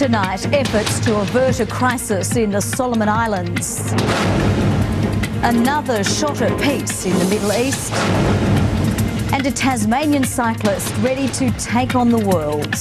Tonight, efforts to avert a crisis in the Solomon Islands. Another shot at peace in the Middle East. And a Tasmanian cyclist ready to take on the world.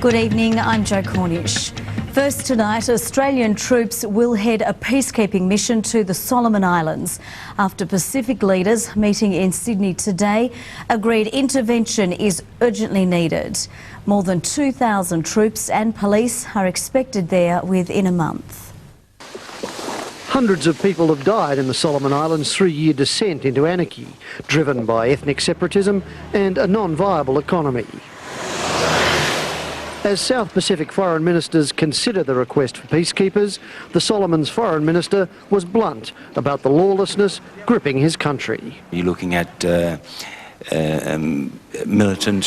Good evening, I'm Jo Cornish. First tonight, Australian troops will head a peacekeeping mission to the Solomon Islands after Pacific leaders meeting in Sydney today agreed intervention is urgently needed. More than 2,000 troops and police are expected there within a month. Hundreds of people have died in the Solomon Islands' three-year descent into anarchy, driven by ethnic separatism and a non-viable economy. As South Pacific foreign ministers consider the request for peacekeepers, the Solomons' foreign minister was blunt about the lawlessness gripping his country. You're looking at militants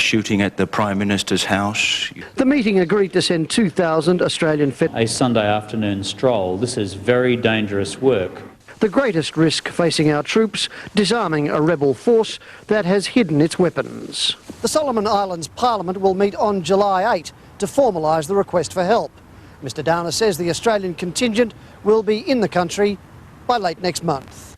shooting at the Prime Minister's house. The meeting agreed to send 2,000 Australian... A Sunday afternoon stroll. This is very dangerous work. The greatest risk facing our troops, disarming a rebel force that has hidden its weapons. The Solomon Islands Parliament will meet on July 8 to formalise the request for help. Mr Downer says the Australian contingent will be in the country by late next month.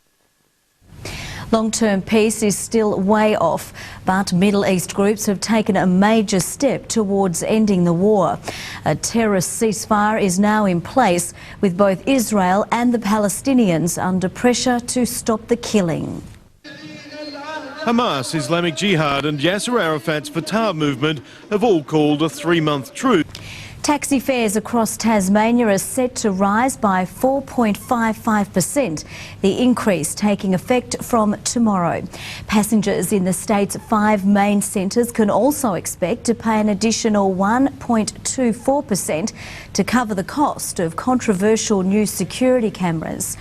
Long-term peace is still way off, but Middle East groups have taken a major step towards ending the war. A terrorist ceasefire is now in place, with both Israel and the Palestinians under pressure to stop the killing. Hamas, Islamic Jihad and Yasser Arafat's Fatah movement have all called a 3-month truce. Taxi fares across Tasmania are set to rise by 4.55%, the increase taking effect from tomorrow. Passengers in the state's 5 main centres can also expect to pay an additional 1.24% to cover the cost of controversial new security cameras.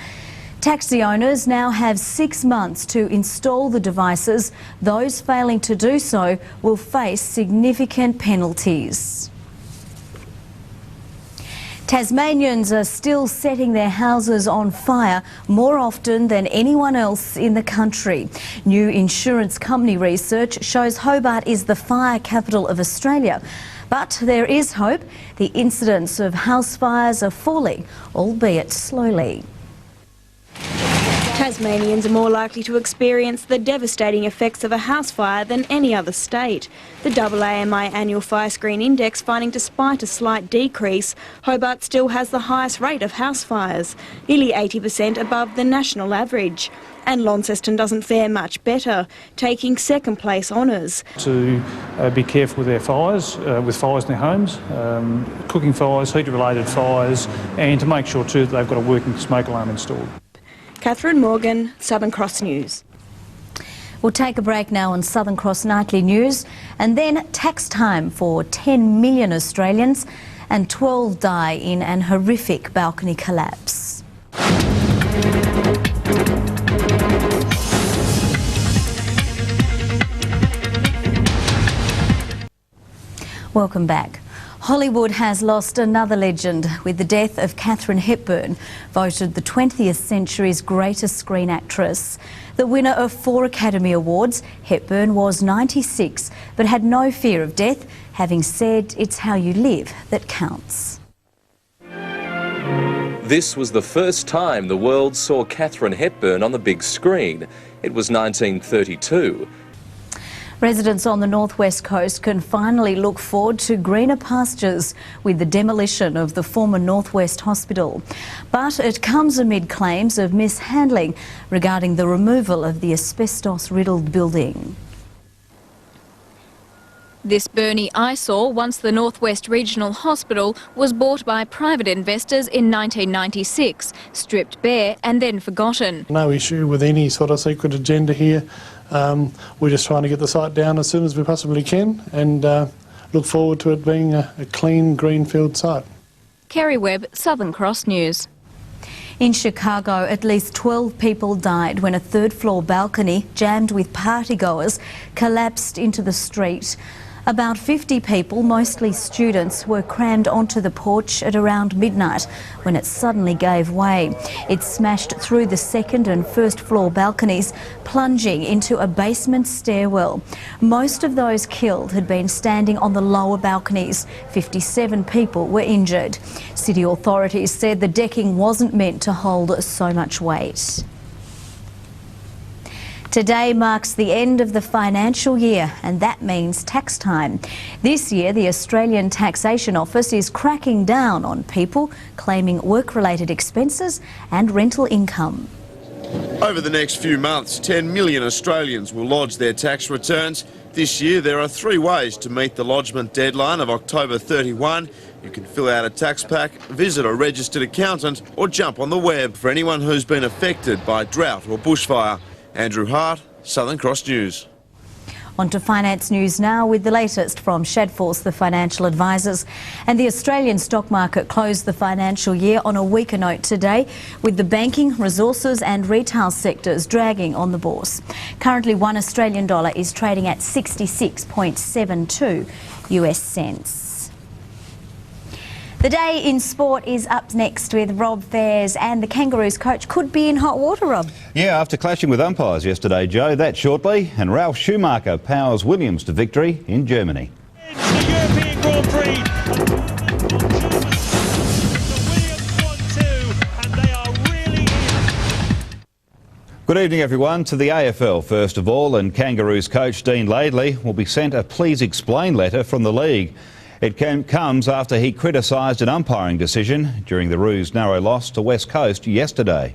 Taxi owners now have 6 months to install the devices. Those failing to do so will face significant penalties. Tasmanians are still setting their houses on fire more often than anyone else in the country. New insurance company research shows Hobart is the fire capital of Australia. But there is hope. The incidence of house fires are falling, albeit slowly. Tasmanians are more likely to experience the devastating effects of a house fire than any other state. The AAMI annual fire screen index finding despite a slight decrease, Hobart still has the highest rate of house fires, nearly 80% above the national average. And Launceston doesn't fare much better, taking second place honours. To be careful with their fires, with fires in their homes, cooking fires, heat-related fires, and to make sure too that they've got a working smoke alarm installed. Catherine Morgan, Southern Cross News. We'll take a break now on Southern Cross Nightly News, and then tax time for 10 million Australians, and 12 die in an horrific balcony collapse. Welcome back. Hollywood has lost another legend with the death of Katharine Hepburn, voted the 20th century's greatest screen actress. The winner of 4 Academy Awards, Hepburn was 96 but had no fear of death, having said it's how you live that counts. This was the first time the world saw Katharine Hepburn on the big screen. It was 1932. Residents on the northwest coast can finally look forward to greener pastures with the demolition of the former Northwest Hospital. But it comes amid claims of mishandling regarding the removal of the asbestos-riddled building. This Burnie eyesore, once the Northwest Regional Hospital, was bought by private investors in 1996, stripped bare and then forgotten. No issue with any sort of secret agenda here. We're just trying to get the site down as soon as we possibly can and look forward to it being a clean greenfield site. Kerry Webb, Southern Cross News. In Chicago, at least 12 people died when a third-floor balcony jammed with partygoers collapsed into the street. About 50 people, mostly students, were crammed onto the porch at around midnight when it suddenly gave way. It smashed through the second and first floor balconies, plunging into a basement stairwell. Most of those killed had been standing on the lower balconies. 57 people were injured. City authorities said the decking wasn't meant to hold so much weight. Today marks the end of the financial year, and that means tax time. This year, the Australian Taxation Office is cracking down on people claiming work-related expenses and rental income. Over the next few months, 10 million Australians will lodge their tax returns. This year, there are 3 ways to meet the lodgement deadline of October 31. You can fill out a tax pack, visit a registered accountant, or jump on the web for anyone who's been affected by drought or bushfire. Andrew Hart, Southern Cross News. On to finance news now with the latest from Shadforth, the financial advisors. And the Australian stock market closed the financial year on a weaker note today, with the banking, resources and retail sectors dragging on the bourse. Currently, $1 Australian is trading at 66.72 US cents. The day in sport is up next with Rob Fairs, and the Kangaroos coach could be in hot water, Rob. Yeah, after clashing with umpires yesterday, Joe. That shortly. And Ralph Schumacher powers Williams to victory in Germany. It's the European Grand Prix. Good evening, everyone. To the AFL, first of all, and Kangaroos coach Dean Laidley will be sent a please explain letter from the league. It comes after he criticised an umpiring decision during the Roos' narrow loss to West Coast yesterday.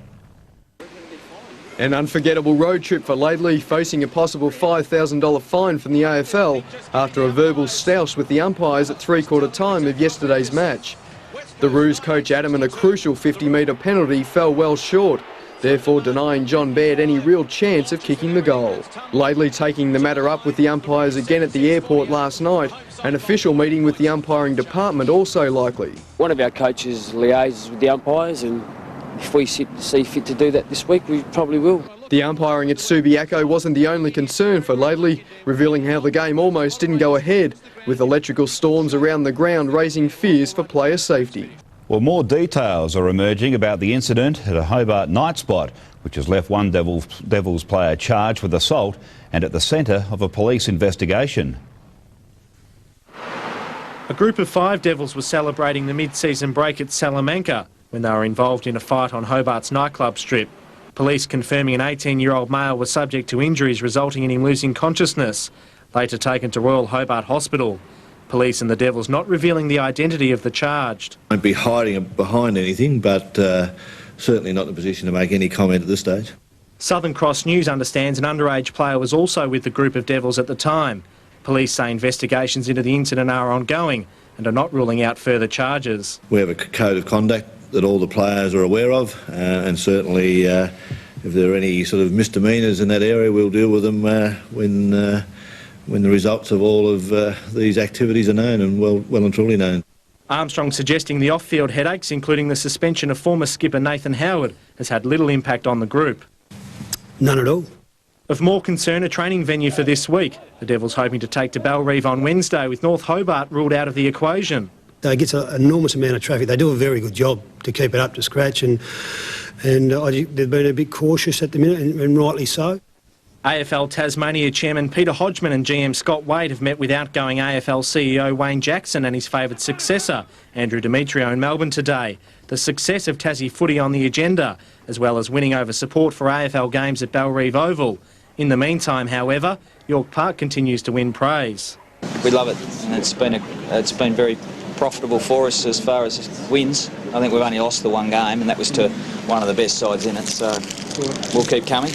An unforgettable road trip for Laidley, facing a possible $5,000 fine from the AFL after a verbal stoush with the umpires at three-quarter time of yesterday's match. The Roos coach adamant a crucial 50-metre penalty fell well short, therefore denying John Baird any real chance of kicking the goal. Laidley taking the matter up with the umpires again at the airport last night. An official meeting with the umpiring department also likely. One of our coaches liaises with the umpires, and if we see fit to do that this week, we probably will. The umpiring at Subiaco wasn't the only concern for Laidley, revealing how the game almost didn't go ahead, with electrical storms around the ground raising fears for player safety. Well, more details are emerging about the incident at a Hobart night spot, which has left one Devils player charged with assault and at the centre of a police investigation. A group of 5 Devils were celebrating the mid-season break at Salamanca when they were involved in a fight on Hobart's nightclub strip. Police confirming an 18-year-old male was subject to injuries resulting in him losing consciousness, later taken to Royal Hobart Hospital. Police and the Devils not revealing the identity of the charged. I won't be hiding behind anything, but certainly not in a position to make any comment at this stage. Southern Cross News understands an underage player was also with the group of Devils at the time. Police say investigations into the incident are ongoing and are not ruling out further charges. We have a code of conduct that all the players are aware of, and certainly if there are any sort of misdemeanours in that area, we'll deal with them when the results of all of these activities are known and well and truly known. Armstrong suggesting the off-field headaches, including the suspension of former skipper Nathan Howard, has had little impact on the group. None at all. Of more concern, a training venue for this week. The Devils hoping to take to Bellerive on Wednesday, with North Hobart ruled out of the equation. It gets an enormous amount of traffic. They do a very good job to keep it up to scratch, and they've been a bit cautious at the minute, and rightly so. AFL Tasmania Chairman Peter Hodgman and GM Scott Wade have met with outgoing AFL CEO Wayne Jackson and his favoured successor, Andrew Demetrio, in Melbourne today. The success of Tassie footy on the agenda, as well as winning over support for AFL games at Bellerive Oval. In the meantime, however, York Park continues to win praise. We love it, and it's been very profitable for us as far as wins. I think we've only lost the one game, and that was to one of the best sides in it, so we'll keep coming.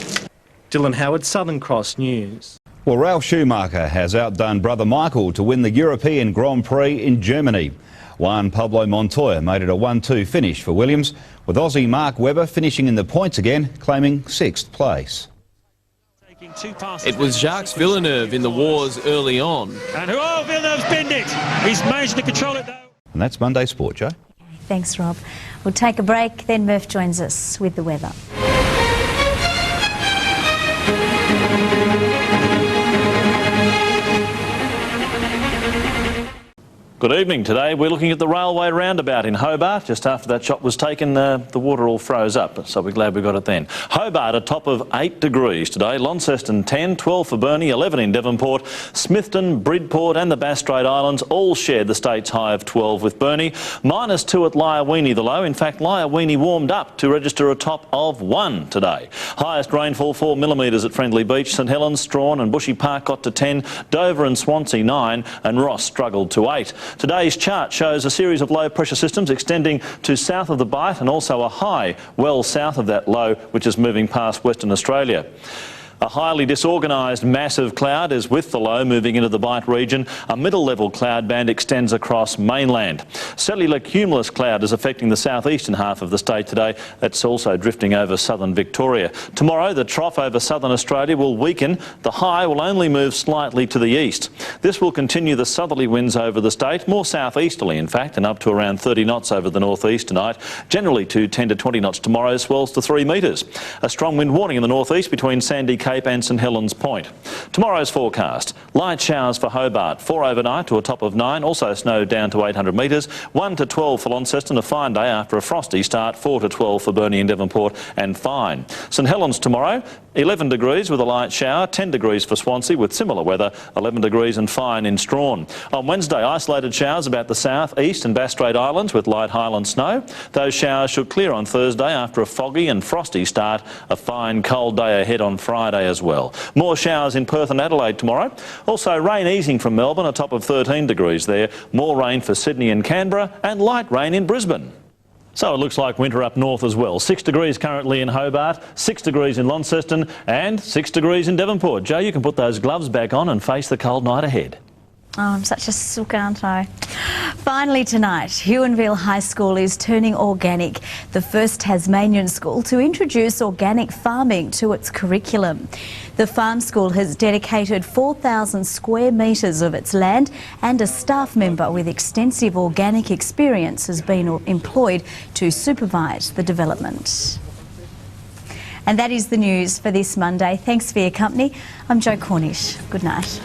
Dylan Howard, Southern Cross News. Well, Ralph Schumacher has outdone brother Michael to win the European Grand Prix in Germany. Juan Pablo Montoya made it a 1-2 finish for Williams, with Aussie Mark Webber finishing in the points again, claiming 6th place. It was Jacques Villeneuve in the wars early on. And Villeneuve's binned it. He's managed to control it though. And that's Monday Sport, Joe. Thanks, Rob. We'll take a break, then Murph joins us with the weather. Good evening. Today we're looking at the railway roundabout in Hobart. Just after that shot was taken, the water all froze up, so we're glad we got it then. Hobart a top of 8 degrees today. Launceston 10, 12 for Burnie, 11 in Devonport. Smithton, Bridport and the Bass Strait Islands all shared the state's high of 12 with Burnie. -2 at Lyawini, the low. In fact, Lyawini warmed up to register a top of 1 today. Highest rainfall 4 millimetres at Friendly Beach. St Helens, Strawn and Bushy Park got to 10. Dover and Swansea 9 and Ross struggled to 8. Today's chart shows a series of low pressure systems extending to south of the Bight and also a high well south of that low, which is moving past Western Australia. A highly disorganised massive cloud is with the low moving into the Bight region. A middle-level cloud band extends across mainland. Cellular cumulus cloud is affecting the southeastern half of the state today. That's also drifting over southern Victoria. Tomorrow, the trough over southern Australia will weaken. The high will only move slightly to the east. This will continue the southerly winds over the state, more southeasterly in fact, and up to around 30 knots over the northeast tonight. Generally to 10 to 20 knots tomorrow, swells to 3 metres. A strong wind warning in the northeast between Sandy Cape and St Helens Point. Tomorrow's forecast: light showers for Hobart, 4 overnight to a top of 9, also snow down to 800 metres, 1 to 12 for Launceston, a fine day after a frosty start, 4 to 12 for Burnie and Devonport and fine. St Helens tomorrow, 11 degrees with a light shower, 10 degrees for Swansea with similar weather, 11 degrees and fine in Strawn. On Wednesday, isolated showers about the south, east and Bass Strait Islands with light highland snow. Those showers should clear on Thursday after a foggy and frosty start, a fine cold day ahead on Friday as well. More showers in Perth and Adelaide tomorrow. Also rain easing from Melbourne, a top of 13 degrees there. More rain for Sydney and Canberra and light rain in Brisbane. So it looks like winter up north as well. 6 degrees currently in Hobart, 6 degrees in Launceston and 6 degrees in Devonport. Joe, you can put those gloves back on and face the cold night ahead. Oh, I'm such a sook, aren't I? Finally tonight, Huonville High School is turning organic, the first Tasmanian school to introduce organic farming to its curriculum. The farm school has dedicated 4,000 square metres of its land, and a staff member with extensive organic experience has been employed to supervise the development. And that is the news for this Monday. Thanks for your company. I'm Jo Cornish. Good night.